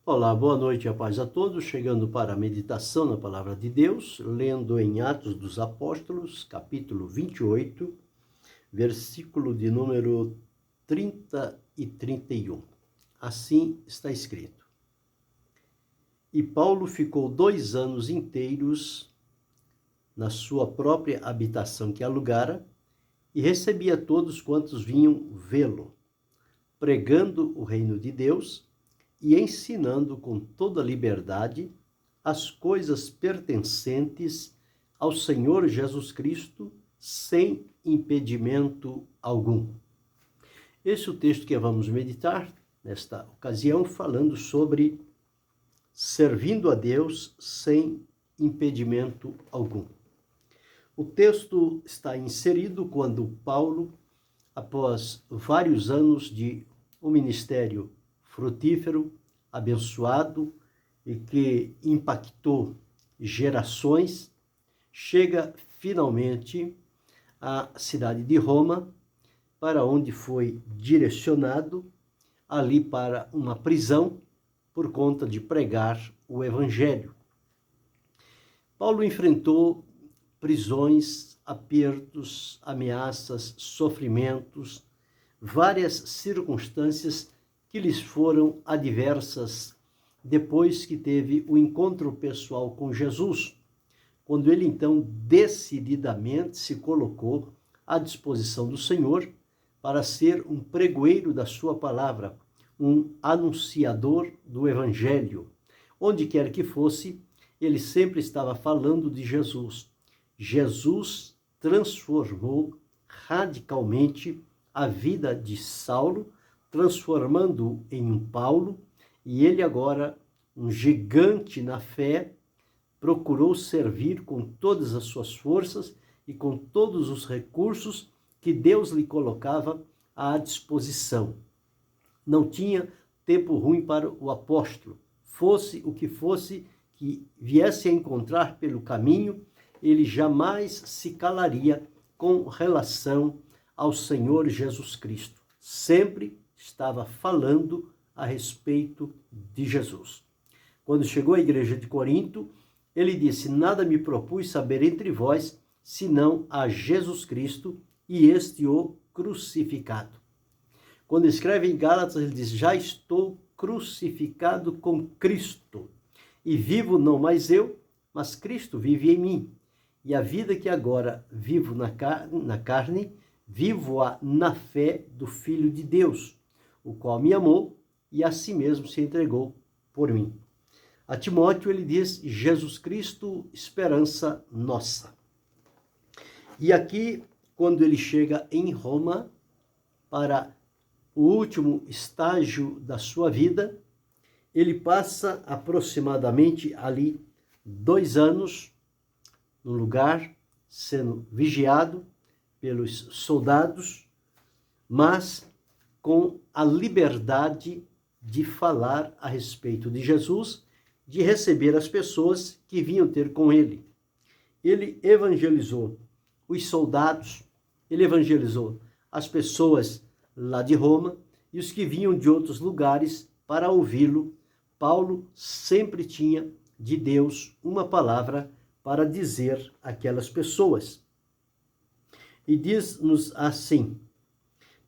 Olá, boa noite e a paz a todos. Chegando para a meditação na Palavra de Deus, lendo em Atos dos Apóstolos, capítulo 28, versículo de número 30 e 31. Assim está escrito: E Paulo ficou 2 anos inteiros na sua própria habitação que alugara e recebia todos quantos vinham vê-lo, pregando o reino de Deus e ensinando com toda liberdade as coisas pertencentes ao Senhor Jesus Cristo, sem impedimento algum. Esse é o texto que vamos meditar nesta ocasião, falando sobre servindo a Deus sem impedimento algum. O texto está inserido quando Paulo, após vários anos de um ministério frutífero, abençoado e que impactou gerações, chega finalmente à cidade de Roma, para onde foi direcionado ali para uma prisão por conta de pregar o evangelho. Paulo enfrentou prisões, apertos, ameaças, sofrimentos, várias circunstâncias que lhes foram adversas depois que teve o encontro pessoal com Jesus, quando ele então decididamente se colocou à disposição do Senhor para ser um pregoeiro da sua palavra, um anunciador do evangelho. Onde quer que fosse, ele sempre estava falando de Jesus. Jesus transformou radicalmente a vida de Saulo, transformando-o em um Paulo, e ele agora, um gigante na fé, procurou servir com todas as suas forças e com todos os recursos que Deus lhe colocava à disposição. Não tinha tempo ruim para o apóstolo. Fosse o que fosse que viesse a encontrar pelo caminho, ele jamais se calaria com relação ao Senhor Jesus Cristo. Sempre estava falando a respeito de Jesus. Quando chegou à igreja de Corinto, ele disse: nada me propus saber entre vós, senão a Jesus Cristo e este o crucificado. Quando escreve em Gálatas, ele diz: já estou crucificado com Cristo, e vivo não mais eu, mas Cristo vive em mim. E a vida que agora vivo na carne, vivo-a na fé do Filho de Deus, o qual me amou e a si mesmo se entregou por mim. A Timóteo ele diz: Jesus Cristo, esperança nossa. E aqui, quando ele chega em Roma, para o último estágio da sua vida, ele passa aproximadamente ali 2 anos no lugar, sendo vigiado pelos soldados, mas com a liberdade de falar a respeito de Jesus, de receber as pessoas que vinham ter com ele. Ele evangelizou os soldados, ele evangelizou as pessoas lá de Roma e os que vinham de outros lugares para ouvi-lo. Paulo sempre tinha de Deus uma palavra para dizer àquelas pessoas. E diz-nos assim: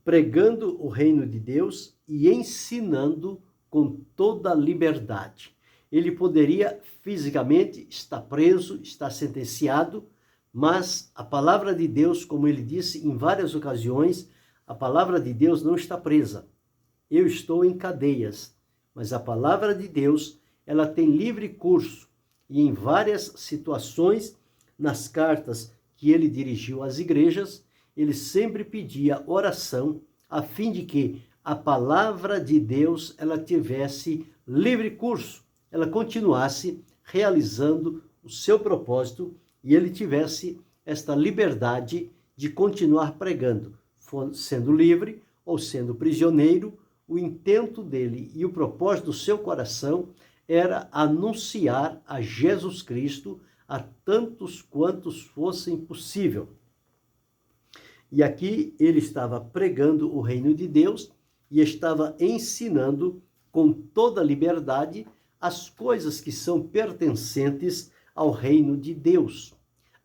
pregando o reino de Deus e ensinando com toda a liberdade. Ele poderia fisicamente estar preso, estar sentenciado, mas a palavra de Deus, como ele disse em várias ocasiões, a palavra de Deus não está presa. Eu estou em cadeias, mas a palavra de Deus, ela tem livre curso. E em várias situações, nas cartas que ele dirigiu às igrejas, ele sempre pedia oração a fim de que a palavra de Deus ela tivesse livre curso, ela continuasse realizando o seu propósito e ele tivesse esta liberdade de continuar pregando, sendo livre ou sendo prisioneiro. O intento dele e o propósito do seu coração era anunciar a Jesus Cristo a tantos quantos fossem possível. E aqui ele estava pregando o reino de Deus e estava ensinando com toda liberdade as coisas que são pertencentes ao reino de Deus.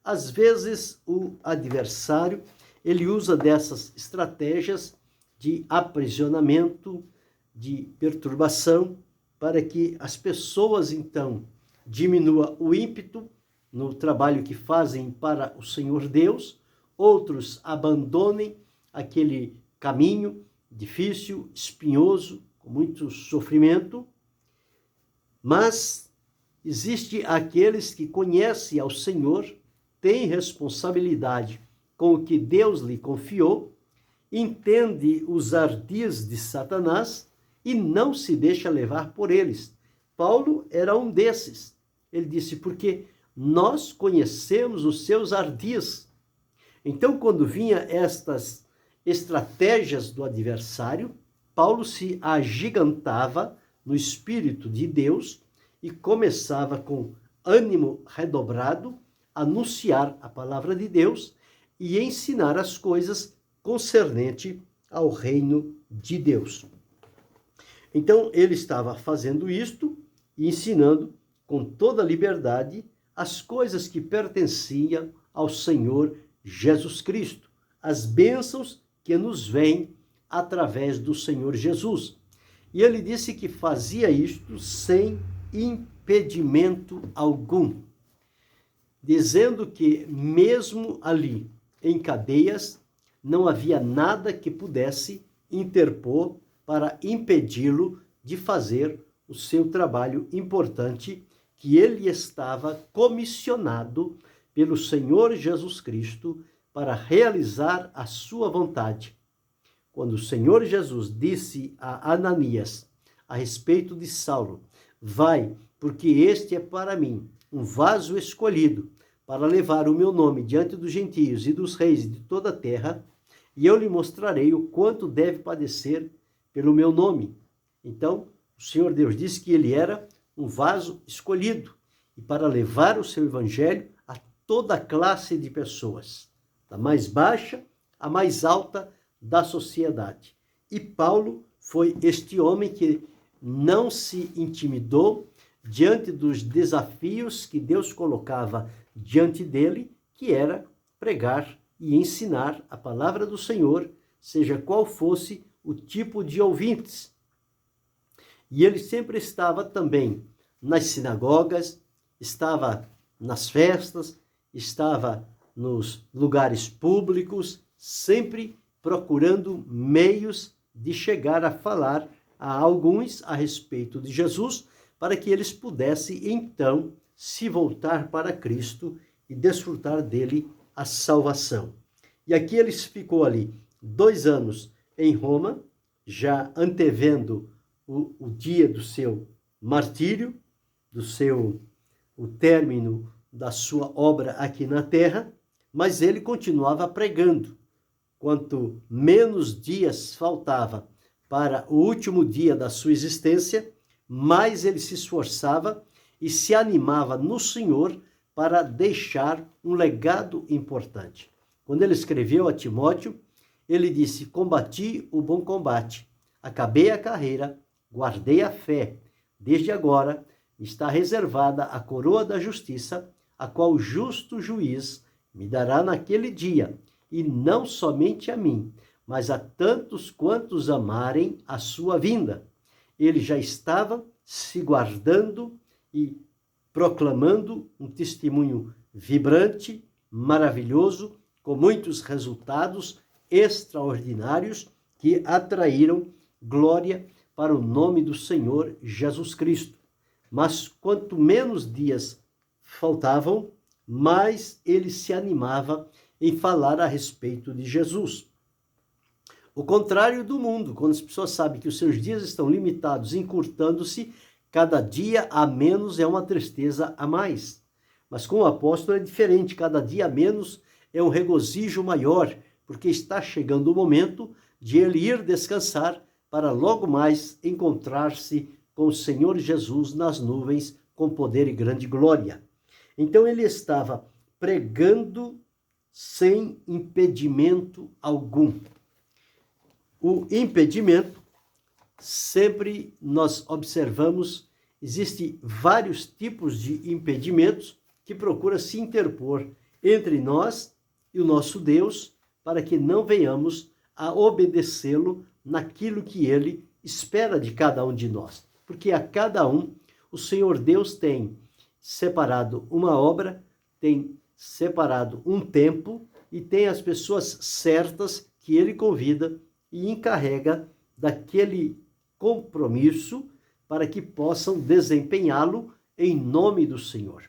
Às vezes, o adversário, ele usa dessas estratégias de aprisionamento, de perturbação, para que as pessoas, então, diminuam o ímpeto no trabalho que fazem para o Senhor Deus, outros abandonem aquele caminho difícil, espinhoso, com muito sofrimento, mas existe aqueles que conhecem ao Senhor, têm responsabilidade com o que Deus lhe confiou, entende os ardis de Satanás e não se deixa levar por eles. Paulo era um desses. Ele disse, porque nós conhecemos os seus ardis. Então, quando vinha estas estratégias do adversário, Paulo se agigantava no Espírito de Deus e começava com ânimo redobrado a anunciar a palavra de Deus e ensinar as coisas concernente ao reino de Deus. Então, ele estava fazendo isto e ensinando com toda liberdade as coisas que pertenciam ao Senhor Jesus Cristo, as bênçãos que nos vêm através do Senhor Jesus. E ele disse que fazia isto sem impedimento algum, dizendo que mesmo ali em cadeias não havia nada que pudesse interpor para impedi-lo de fazer o seu trabalho importante que ele estava comissionado pelo Senhor Jesus Cristo para realizar a sua vontade. Quando o Senhor Jesus disse a Ananias a respeito de Saulo, vai, porque este é para mim um vaso escolhido para levar o meu nome diante dos gentios e dos reis de toda a terra, e eu lhe mostrarei o quanto deve padecer pelo meu nome. Então, o Senhor Deus disse que ele era um vaso escolhido e para levar o seu evangelho a toda classe de pessoas, da mais baixa à mais alta da sociedade. E Paulo foi este homem que não se intimidou diante dos desafios que Deus colocava diante dele, que era pregar e ensinar a palavra do Senhor, seja qual fosse o tipo de ouvintes. E ele sempre estava também nas sinagogas, estava nas festas, estava nos lugares públicos, sempre procurando meios de chegar a falar a alguns a respeito de Jesus, para que eles pudessem então se voltar para Cristo e desfrutar dele a salvação. E aqui ele ficou ali 2 anos em Roma, já antevendo o dia do seu martírio, o término da sua obra aqui na terra, mas ele continuava pregando. Quanto menos dias faltava para o último dia da sua existência, mais ele se esforçava e se animava no Senhor para deixar um legado importante. Quando ele escreveu a Timóteo, ele disse, combati o bom combate, acabei a carreira, guardei a fé. Desde agora está reservada a coroa da justiça, a qual o justo juiz me dará naquele dia, e não somente a mim, mas a tantos quantos amarem a sua vinda. Ele já estava se guardando e proclamando um testemunho vibrante, maravilhoso, com muitos resultados extraordinários que atraíram glória para o nome do Senhor Jesus Cristo. Mas quanto menos dias faltavam, mais ele se animava em falar a respeito de Jesus. O contrário do mundo, quando as pessoas sabem que os seus dias estão limitados, encurtando-se, cada dia a menos é uma tristeza a mais. Mas com o apóstolo é diferente, cada dia a menos é um regozijo maior, porque está chegando o momento de ele ir descansar para logo mais encontrar-se com o Senhor Jesus nas nuvens com poder e grande glória. Então ele estava pregando sem impedimento algum. O impedimento sempre nós observamos, existem vários tipos de impedimentos que procuram se interpor entre nós e o nosso Deus, para que não venhamos a obedecê-lo naquilo que ele espera de cada um de nós. Porque a cada um, o Senhor Deus tem separado uma obra, tem separado um tempo e tem as pessoas certas que ele convida e encarrega daquele compromisso para que possam desempenhá-lo em nome do Senhor.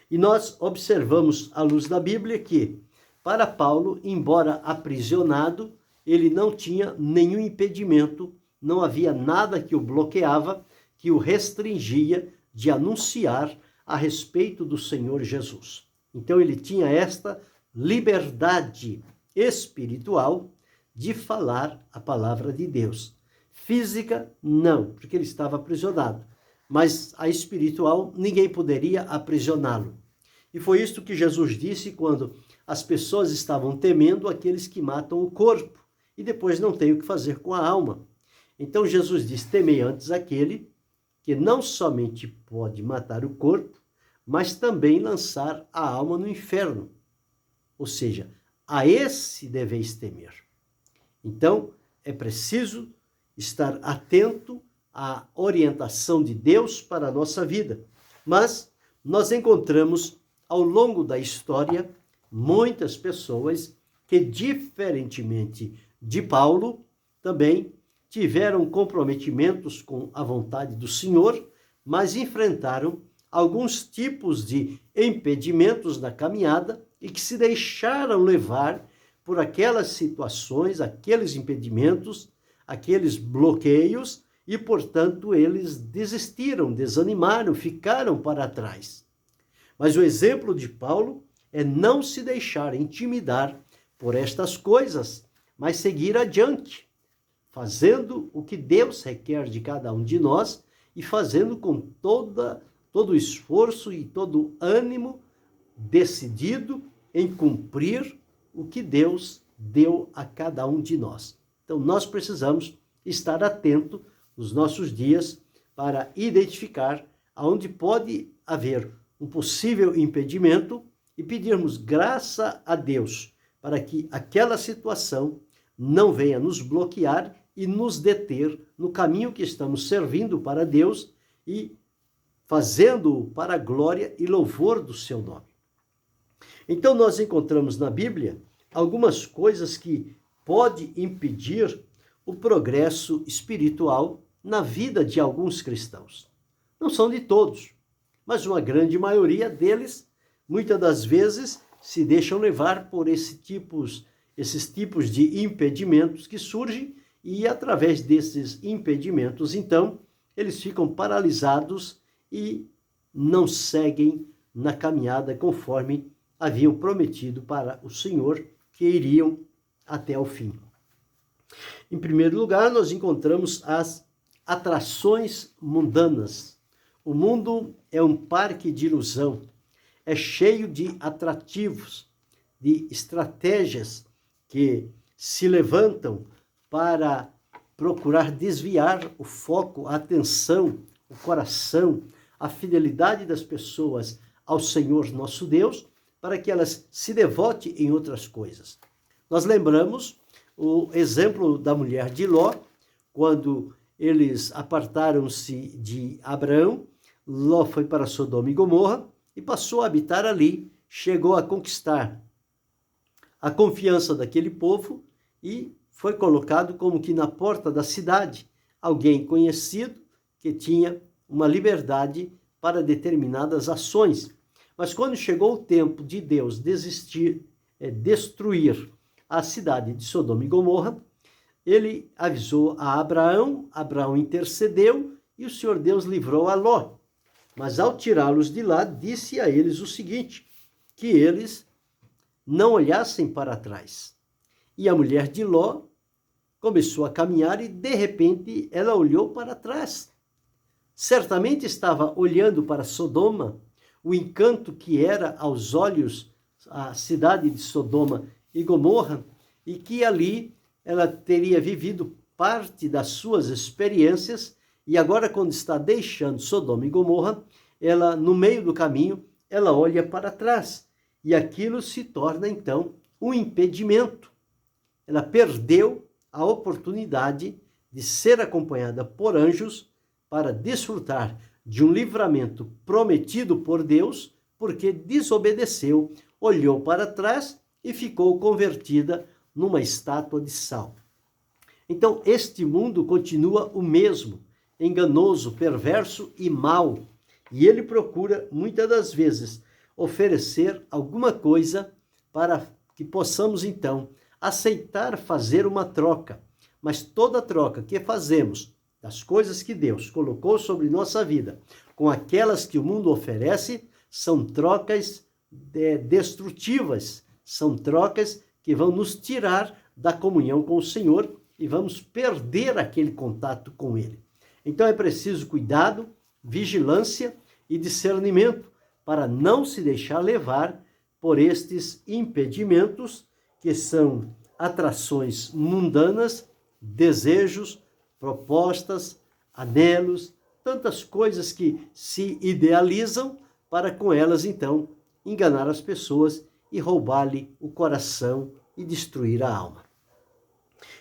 E nós observamos à luz da Bíblia que, para Paulo, embora aprisionado, ele não tinha nenhum impedimento, não havia nada que o bloqueava, que o restringia de anunciar a respeito do Senhor Jesus. Então ele tinha esta liberdade espiritual de falar a palavra de Deus. Física, não, porque ele estava aprisionado. Mas a espiritual, ninguém poderia aprisioná-lo. E foi isto que Jesus disse quando as pessoas estavam temendo aqueles que matam o corpo e depois não têm o que fazer com a alma. Então Jesus diz: temei antes aquele que não somente pode matar o corpo, mas também lançar a alma no inferno. Ou seja, a esse deveis temer. Então, é preciso estar atento à orientação de Deus para a nossa vida. Mas nós encontramos ao longo da história muitas pessoas que, diferentemente de Paulo, também tiveram comprometimentos com a vontade do Senhor, mas enfrentaram alguns tipos de impedimentos na caminhada e que se deixaram levar por aquelas situações, aqueles impedimentos, aqueles bloqueios, e, portanto, eles desistiram, desanimaram, ficaram para trás. Mas o exemplo de Paulo é não se deixar intimidar por estas coisas, mas seguir adiante, fazendo o que Deus requer de cada um de nós e fazendo com todo o esforço e todo o ânimo decidido em cumprir o que Deus deu a cada um de nós. Então, nós precisamos estar atento nos nossos dias para identificar aonde pode haver um possível impedimento e pedirmos graça a Deus para que aquela situação não venha nos bloquear e nos deter no caminho que estamos servindo para Deus e fazendo-o para a glória e louvor do seu nome. Então nós encontramos na Bíblia algumas coisas que podem impedir o progresso espiritual na vida de alguns cristãos. Não são de todos, mas uma grande maioria deles, muitas das vezes, se deixam levar por esses tipos de impedimentos que surgem e, através desses impedimentos, então, eles ficam paralisados e não seguem na caminhada conforme haviam prometido para o Senhor, que iriam até o fim. Em primeiro lugar, nós encontramos as atrações mundanas. O mundo é um parque de ilusão, é cheio de atrativos, de estratégias que se levantam para procurar desviar o foco, a atenção, o coração, a fidelidade das pessoas ao Senhor nosso Deus, para que elas se devotem em outras coisas. Nós lembramos o exemplo da mulher de Ló, quando eles apartaram-se de Abraão, Ló foi para Sodoma e Gomorra e passou a habitar ali, chegou a conquistar a confiança daquele povo e foi colocado como que na porta da cidade, alguém conhecido que tinha uma liberdade para determinadas ações. Mas quando chegou o tempo de Deus destruir a cidade de Sodoma e Gomorra, ele avisou a Abraão, Abraão intercedeu e o Senhor Deus livrou a Ló. Mas ao tirá-los de lá, disse a eles o seguinte, que eles não olhassem para trás. E a mulher de Ló começou a caminhar e, de repente, ela olhou para trás. Certamente estava olhando para Sodoma, o encanto que era aos olhos a cidade de Sodoma e Gomorra, e que ali ela teria vivido parte das suas experiências, e agora quando está deixando Sodoma e Gomorra, ela, no meio do caminho, ela olha para trás, e aquilo se torna então um impedimento. Ela perdeu a oportunidade de ser acompanhada por anjos para desfrutar de um livramento prometido por Deus, porque desobedeceu, olhou para trás e ficou convertida numa estátua de sal. Então, este mundo continua o mesmo, enganoso, perverso e mau, e ele procura, muitas das vezes, oferecer alguma coisa para que possamos, então, aceitar fazer uma troca. Mas toda troca que fazemos das coisas que Deus colocou sobre nossa vida com aquelas que o mundo oferece, são trocas destrutivas, são trocas que vão nos tirar da comunhão com o Senhor e vamos perder aquele contato com Ele. Então é preciso cuidado, vigilância e discernimento para não se deixar levar por estes impedimentos que são atrações mundanas, desejos, propostas, anelos, tantas coisas que se idealizam para com elas, então, enganar as pessoas e roubar-lhe o coração e destruir a alma.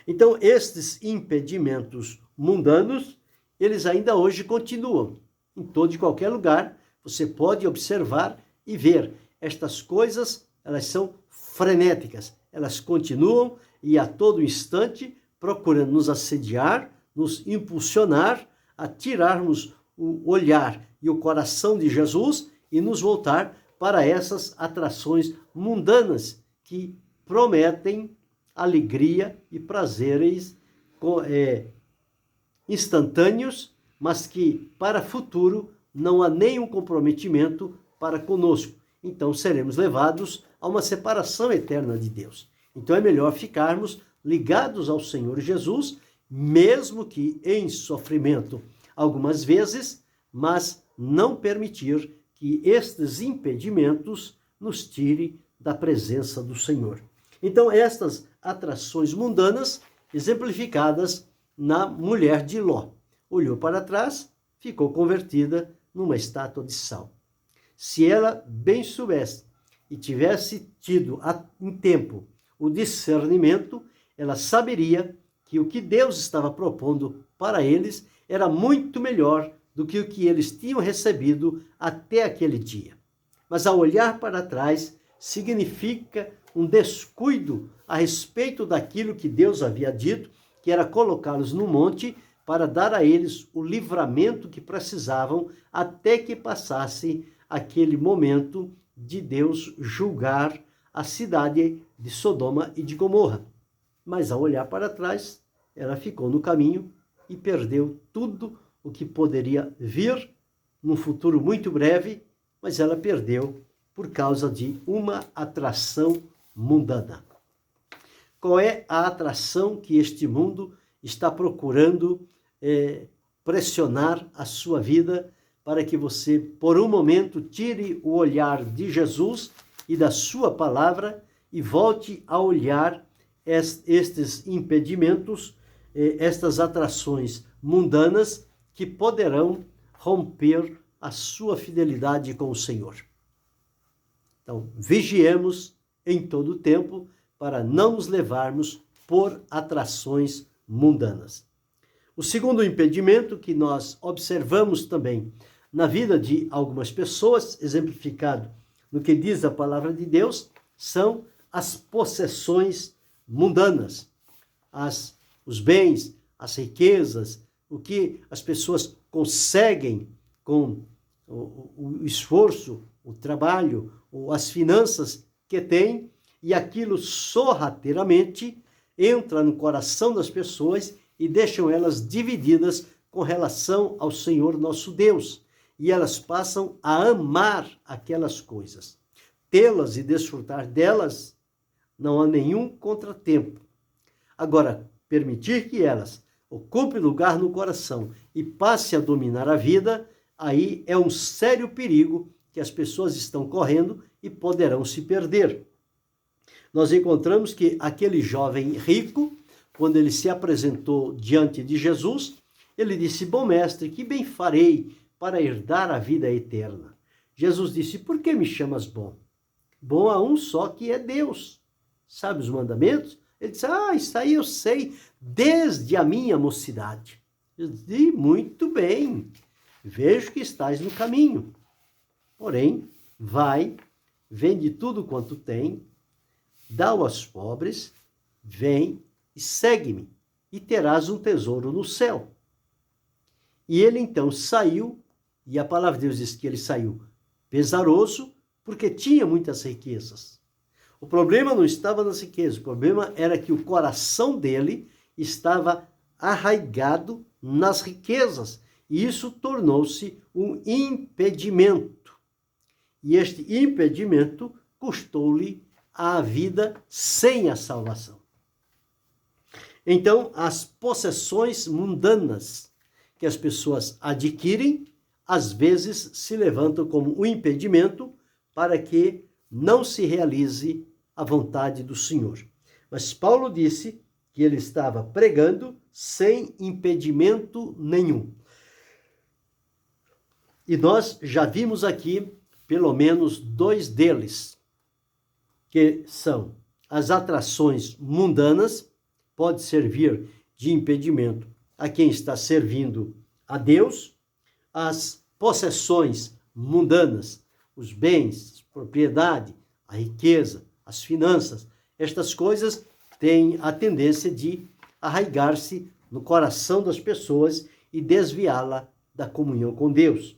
Então, estes impedimentos mundanos, eles ainda hoje continuam. Em todo e qualquer lugar, você pode observar e ver. Estas coisas, elas são frenéticas. Elas continuam e a todo instante procurando nos assediar, nos impulsionar a tirarmos o olhar e o coração de Jesus e nos voltar para essas atrações mundanas que prometem alegria e prazeres instantâneos, mas que para futuro não há nenhum comprometimento para conosco. Então seremos levados a uma separação eterna de Deus. Então é melhor ficarmos ligados ao Senhor Jesus, mesmo que em sofrimento algumas vezes, mas não permitir que estes impedimentos nos tirem da presença do Senhor. Então estas atrações mundanas, exemplificadas na mulher de Ló, olhou para trás, ficou convertida numa estátua de sal. Se ela bem soubesse e tivesse tido em tempo o discernimento, ela saberia que o que Deus estava propondo para eles era muito melhor do que o que eles tinham recebido até aquele dia. Mas ao olhar para trás, significa um descuido a respeito daquilo que Deus havia dito, que era colocá-los no monte para dar a eles o livramento que precisavam até que passasse aquele momento de Deus julgar a cidade de Sodoma e de Gomorra. Mas ao olhar para trás, ela ficou no caminho e perdeu tudo o que poderia vir num futuro muito breve, mas ela perdeu por causa de uma atração mundana. Qual é a atração que este mundo está procurando pressionar a sua vida para que você, por um momento, tire o olhar de Jesus e da sua palavra e volte a olhar estes impedimentos, estas atrações mundanas que poderão romper a sua fidelidade com o Senhor. Então, vigiemos em todo o tempo para não nos levarmos por atrações mundanas. O segundo impedimento que nós observamos também na vida de algumas pessoas, exemplificado no que diz a palavra de Deus, são as possessões mundanas, os bens, as riquezas, o que as pessoas conseguem com o esforço, o trabalho, ou as finanças que têm, e aquilo sorrateiramente entra no coração das pessoas e deixam elas divididas com relação ao Senhor nosso Deus. E elas passam a amar aquelas coisas. Tê-las e desfrutar delas, não há nenhum contratempo. Agora, permitir que elas ocupem lugar no coração e passe a dominar a vida, aí é um sério perigo que as pessoas estão correndo e poderão se perder. Nós encontramos que aquele jovem rico, quando ele se apresentou diante de Jesus, ele disse: bom mestre, que bem farei para herdar a vida eterna? Jesus disse: por que me chamas bom? Bom há um só, que é Deus. Sabe os mandamentos? Ele disse: isso aí eu sei desde a minha mocidade. Eu disse: muito bem, vejo que estás no caminho. Porém, vai, vende tudo quanto tem, dá-o aos pobres, vem e segue-me, e terás um tesouro no céu. E ele então saiu, e a palavra de Deus diz que ele saiu pesaroso, porque tinha muitas riquezas. O problema não estava nas riquezas, o problema era que o coração dele estava arraigado nas riquezas, e isso tornou-se um impedimento. E este impedimento custou-lhe a vida sem a salvação. Então, as possessões mundanas que as pessoas adquirem, às vezes se levantam como um impedimento para que não se realize a vontade do Senhor. Mas Paulo disse que ele estava pregando sem impedimento nenhum. E nós já vimos aqui pelo menos dois deles, que são as atrações mundanas, pode servir de impedimento a quem está servindo a Deus, as possessões mundanas, os bens, a propriedade, a riqueza, as finanças, estas coisas têm a tendência de arraigar-se no coração das pessoas e desviá-la da comunhão com Deus.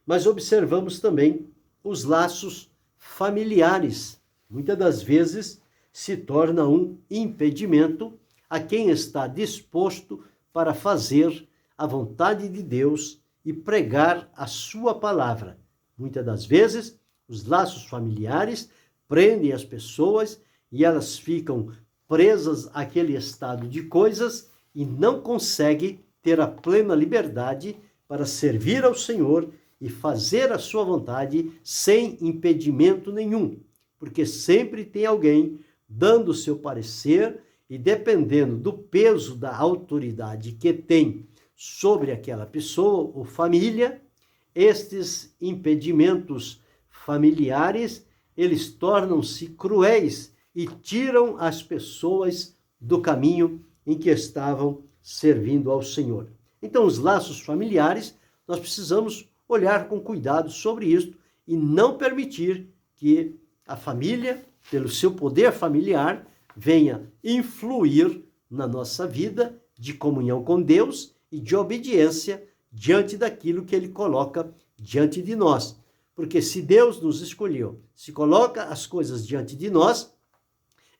Mas observamos também os laços familiares. Muitas das vezes se torna um impedimento a quem está disposto para fazer a vontade de Deus e pregar a sua palavra. Muitas das vezes, os laços familiares prendem as pessoas e elas ficam presas àquele estado de coisas e não conseguem ter a plena liberdade para servir ao Senhor e fazer a sua vontade sem impedimento nenhum, porque sempre tem alguém dando o seu parecer e dependendo do peso da autoridade que tem sobre aquela pessoa ou família, estes impedimentos familiares, eles tornam-se cruéis e tiram as pessoas do caminho em que estavam servindo ao Senhor. Então, os laços familiares, nós precisamos olhar com cuidado sobre isto e não permitir que a família, pelo seu poder familiar, venha influir na nossa vida de comunhão com Deus e de obediência diante daquilo que Ele coloca diante de nós. Porque se Deus nos escolheu, se coloca as coisas diante de nós,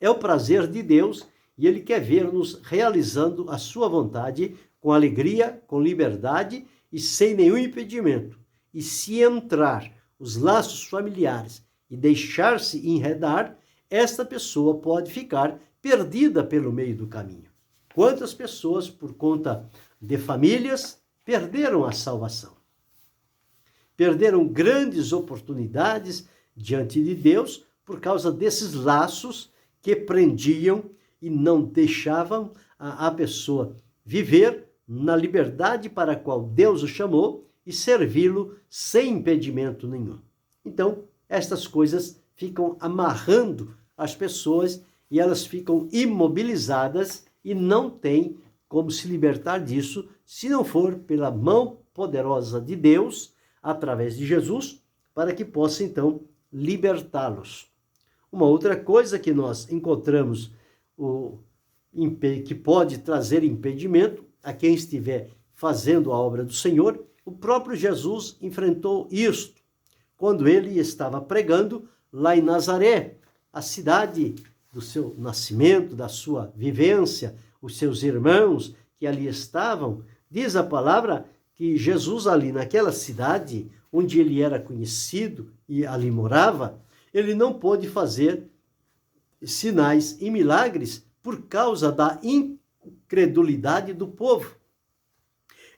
é o prazer de Deus e Ele quer ver-nos realizando a sua vontade com alegria, com liberdade e sem nenhum impedimento. E se entrar os laços familiares e deixar-se enredar, esta pessoa pode ficar perdida pelo meio do caminho. Quantas pessoas, por conta de famílias, perderam a salvação? Perderam grandes oportunidades diante de Deus por causa desses laços que prendiam e não deixavam a pessoa viver na liberdade para a qual Deus o chamou e servi-lo sem impedimento nenhum. Então, estas coisas ficam amarrando as pessoas e elas ficam imobilizadas e não têm como se libertar disso se não for pela mão poderosa de Deus, através de Jesus, para que possa então libertá-los. Uma outra coisa que nós encontramos que pode trazer impedimento a quem estiver fazendo a obra do Senhor, o próprio Jesus enfrentou isto quando ele estava pregando lá em Nazaré, a cidade do seu nascimento, da sua vivência, os seus irmãos que ali estavam. Diz a palavra que Jesus ali naquela cidade, onde ele era conhecido e ali morava, ele não pôde fazer sinais e milagres por causa da incredulidade do povo.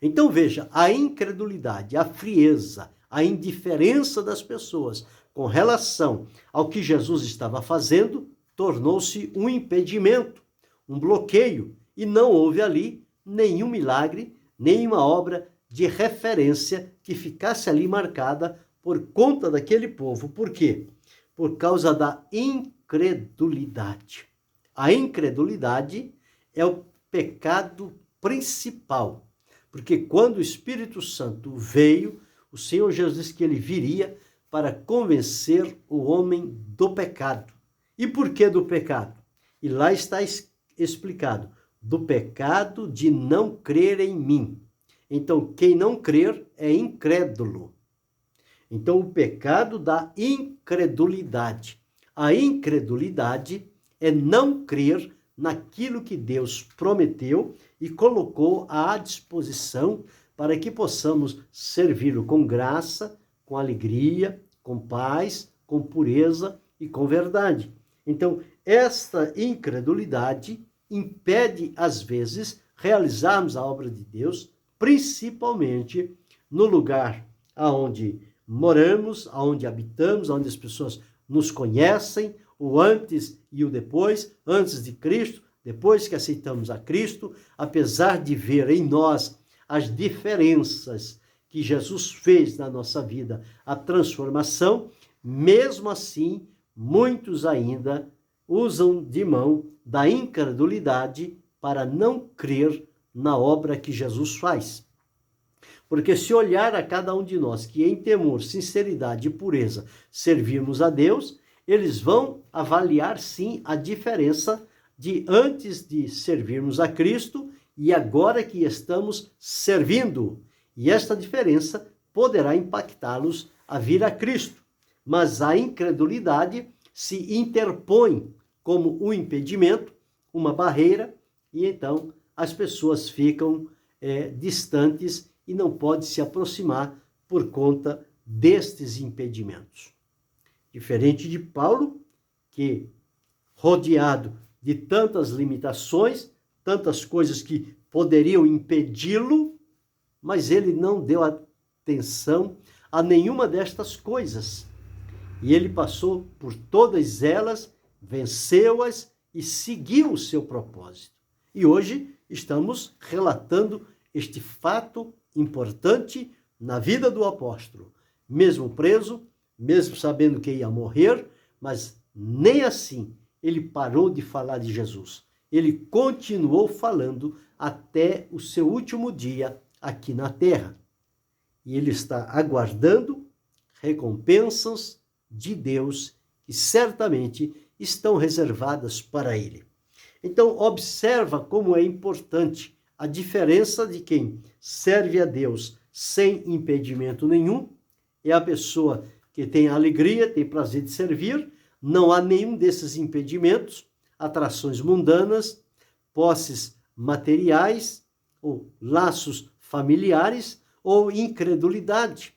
Então veja, a incredulidade, a frieza, a indiferença das pessoas com relação ao que Jesus estava fazendo tornou-se um impedimento, um bloqueio, e não houve ali nenhum milagre, nenhuma obra de referência que ficasse ali marcada por conta daquele povo. Por quê? Por causa da incredulidade. A incredulidade é o pecado principal, porque quando o Espírito Santo veio, o Senhor Jesus disse que ele viria para convencer o homem do pecado. E por que do pecado? E lá está explicado, do pecado de não crer em mim. Então, quem não crer é incrédulo. Então, o pecado da incredulidade. A incredulidade é não crer naquilo que Deus prometeu e colocou à disposição para que possamos servi-lo com graça, com alegria, com paz, com pureza e com verdade. Então, esta incredulidade impede, às vezes, realizarmos a obra de Deus, principalmente no lugar onde moramos, onde habitamos, onde as pessoas nos conhecem, o antes e o depois, antes de Cristo, depois que aceitamos a Cristo, apesar de ver em nós as diferenças que Jesus fez na nossa vida, a transformação, mesmo assim, muitos ainda usam de mão da incredulidade para não crer na obra que Jesus faz. Porque se olhar a cada um de nós que em temor, sinceridade e pureza servirmos a Deus, eles vão avaliar sim a diferença de antes de servirmos a Cristo e agora que estamos servindo. E esta diferença poderá impactá-los a vir a Cristo. Mas a incredulidade se interpõe como um impedimento, uma barreira, e então as pessoas ficam distantes e não podem se aproximar por conta destes impedimentos. Diferente de Paulo, que rodeado de tantas limitações, tantas coisas que poderiam impedi-lo, mas ele não deu atenção a nenhuma destas coisas. E ele passou por todas elas, venceu-as e seguiu o seu propósito. E hoje estamos relatando este fato importante na vida do apóstolo. Mesmo preso, mesmo sabendo que ia morrer, mas nem assim ele parou de falar de Jesus. Ele continuou falando até o seu último dia aqui na terra. E ele está aguardando recompensas de Deus que certamente estão reservadas para ele. Então, observa como é importante a diferença de quem serve a Deus sem impedimento nenhum, é a pessoa que tem alegria, tem prazer de servir, não há nenhum desses impedimentos, atrações mundanas, posses materiais, ou laços familiares, ou incredulidade.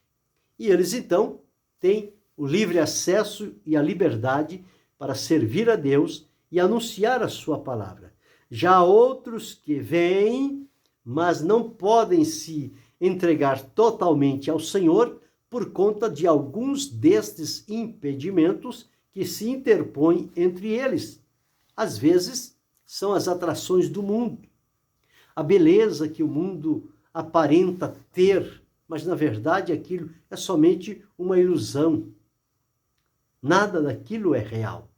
E eles, então, têm o livre acesso e a liberdade para servir a Deus e anunciar a sua palavra. Já há outros que vêm, mas não podem se entregar totalmente ao Senhor por conta de alguns destes impedimentos que se interpõem entre eles. Às vezes, são as atrações do mundo, a beleza que o mundo aparenta ter, mas na verdade aquilo é somente uma ilusão. Nada daquilo é real.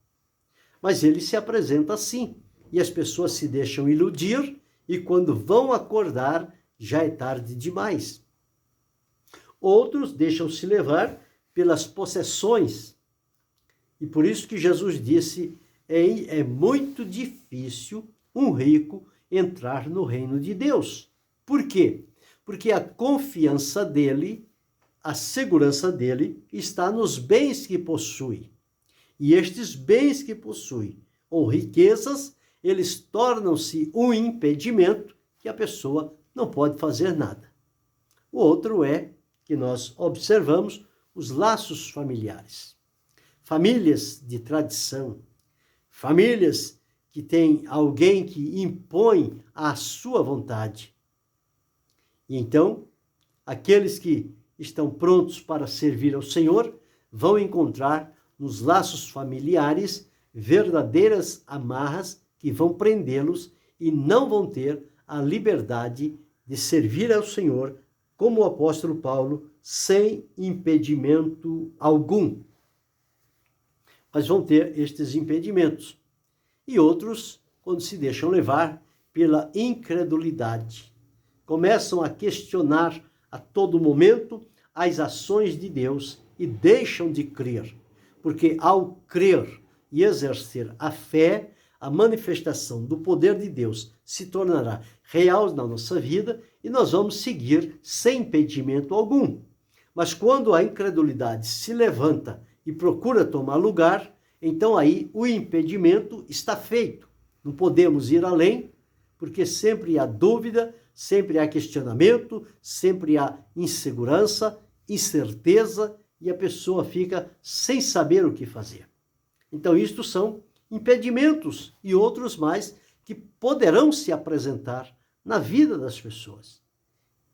Mas ele se apresenta assim, e as pessoas se deixam iludir, e quando vão acordar, já é tarde demais. Outros deixam-se levar pelas possessões. E por isso que Jesus disse, é muito difícil um rico entrar no reino de Deus. Por quê? Porque a confiança dele, a segurança dele, está nos bens que possui. E estes bens que possui, ou riquezas, eles tornam-se um impedimento que a pessoa não pode fazer nada. O outro é que nós observamos os laços familiares. Famílias de tradição, famílias que têm alguém que impõe a sua vontade. E então, aqueles que estão prontos para servir ao Senhor vão encontrar nos laços familiares verdadeiras amarras que vão prendê-los e não vão ter a liberdade de servir ao Senhor, como o apóstolo Paulo, sem impedimento algum. Mas vão ter estes impedimentos. E outros, quando se deixam levar pela incredulidade, começam a questionar a todo momento as ações de Deus e deixam de crer. Porque ao crer e exercer a fé, a manifestação do poder de Deus se tornará real na nossa vida e nós vamos seguir sem impedimento algum. Mas quando a incredulidade se levanta e procura tomar lugar, então aí o impedimento está feito. Não podemos ir além, porque sempre há dúvida, sempre há questionamento, sempre há insegurança, incerteza, e a pessoa fica sem saber o que fazer. Então, isto são impedimentos e outros mais que poderão se apresentar na vida das pessoas.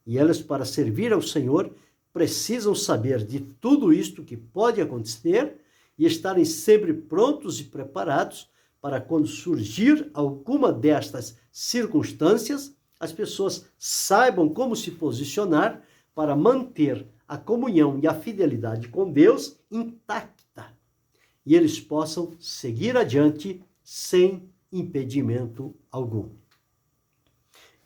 E elas, para servir ao Senhor, precisam saber de tudo isto que pode acontecer e estarem sempre prontos e preparados para quando surgir alguma destas circunstâncias, as pessoas saibam como se posicionar para manter a comunhão e a fidelidade com Deus intacta. E eles possam seguir adiante sem impedimento algum.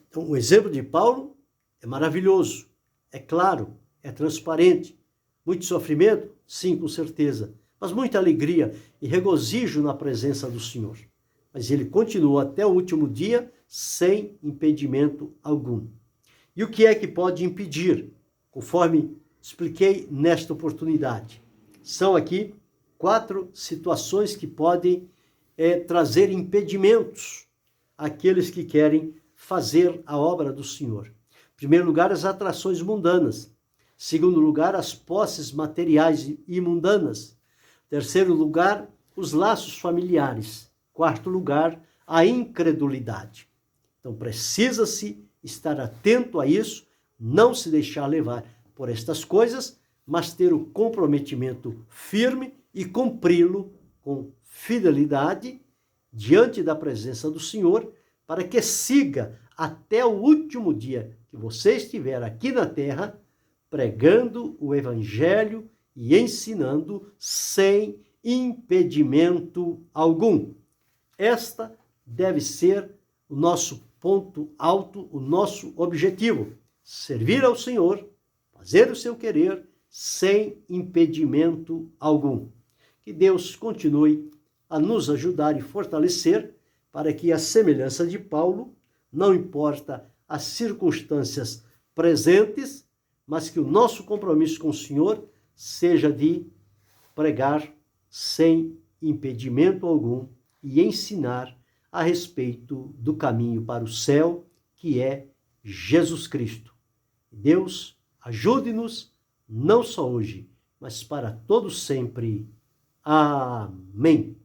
Então, o exemplo de Paulo é maravilhoso, é claro, é transparente. Muito sofrimento? Sim, com certeza. Mas muita alegria e regozijo na presença do Senhor. Mas ele continuou até o último dia sem impedimento algum. E o que é que pode impedir? Conforme expliquei nesta oportunidade. São aqui 4 situações que podem trazer impedimentos àqueles que querem fazer a obra do Senhor. Em primeiro lugar, as atrações mundanas. Em segundo lugar, as posses materiais e mundanas. Em terceiro lugar, os laços familiares. Em quarto lugar, a incredulidade. Então, precisa-se estar atento a isso, não se deixar levar por estas coisas, mas ter o comprometimento firme e cumpri-lo com fidelidade diante da presença do Senhor, para que siga até o último dia que você estiver aqui na terra, pregando o Evangelho e ensinando sem impedimento algum. Esta deve ser o nosso ponto alto, o nosso objetivo. Servir ao Senhor, fazer o seu querer, sem impedimento algum. Que Deus continue a nos ajudar e fortalecer para que, a semelhança de Paulo, não importa as circunstâncias presentes, mas que o nosso compromisso com o Senhor seja de pregar sem impedimento algum e ensinar a respeito do caminho para o céu, que é Jesus Cristo. Deus, ajude-nos, não só hoje, mas para todo sempre. Amém.